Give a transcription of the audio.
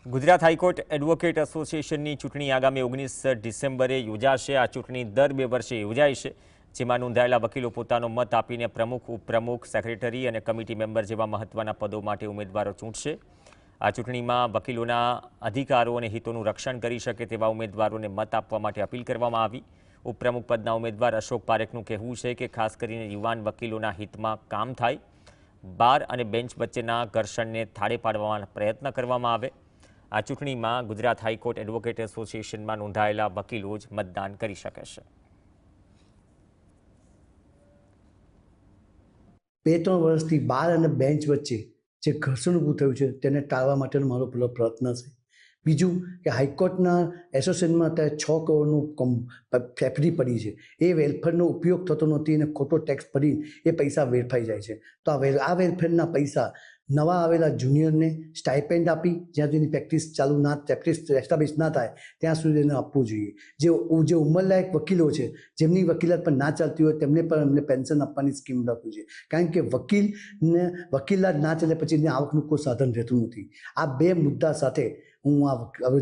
Gujarat high court advocate એસોસિએશનની ચૂંટણી આગામી 19 ડિસેમ્બરે યોજાશે। આ ચૂંટણી દર 2 વર્ષે યોજાય છે, જેમાં નોંધાયેલા વકીલો પોતાનો મત આપીને પ્રમુખ, ઉપપ્રમુખ, સેક્રેટરી અને કમિટી મેમ્બર જેવા મહત્વના પદો માટે ઉમેદવારો ચૂંટશે। આ ચૂંટણીમાં વકીલોના અધિકારો અને હિતોનું રક્ષણ કરી શકે તેવા ઉમેદવારોને મત આપવા માટે અપીલ કરવામાં આવી। ઉપપ્રમુખ પદના ઉમેદવાર અશોક પારેખનું કહેવું છે કે ખાસ કરીને યુવાન વકીલોના હિતમાં કામ થાય, બાર અને બેન્ચ વચ્ચેના ઘર્ષણને થાળે પાડવાનો પ્રયત્ન કરવામાં આવે। આ ચૂંટણીમાં ગુજરાત હાઈકોર્ટ એડવોકેટ એસોસિએશનમાં નોંધાયેલા વકીલો જ મતદાન કરી શકે છે। 2-3 વર્ષથી બાર અને બેન્ચ વચ્ચે જે ઘર્ષણ ઊભું થયું છે તેને ટાળવા માટેનો મારો પહેલો પ્રયત્ન છે। બીજું કે હાઈકોર્ટના એસોસિએશનમાં અત્યારે 6 કરોડનું ફેફરી પડી છે, એ વેલફેરનો ઉપયોગ થતો નથી અને ખોટો ટેક્સ ભરી એ પૈસા વેડફાઈ જાય છે। તો આ વેલફેરના પૈસા નવા આવેલા જુનિયરને સ્ટાઇપેન્ડ આપી જ્યાં સુધીની પ્રેક્ટિસ એસ્ટાબ્લિશ ના થાય ત્યાં સુધી એને આપવું જોઈએ। જે ઉંમરલાયક વકીલો છે, જેમની વકીલાત પર ના ચાલતી હોય તેમને પણ અમને પેન્શન આપવાની સ્કીમ રાખવી જોઈએ, કારણ કે વકીલાત ના ચાલે પછી એની આવકનું કોઈ સાધન રહેતું નથી। આ 2 મુદ્દા સાથે હું આ હવે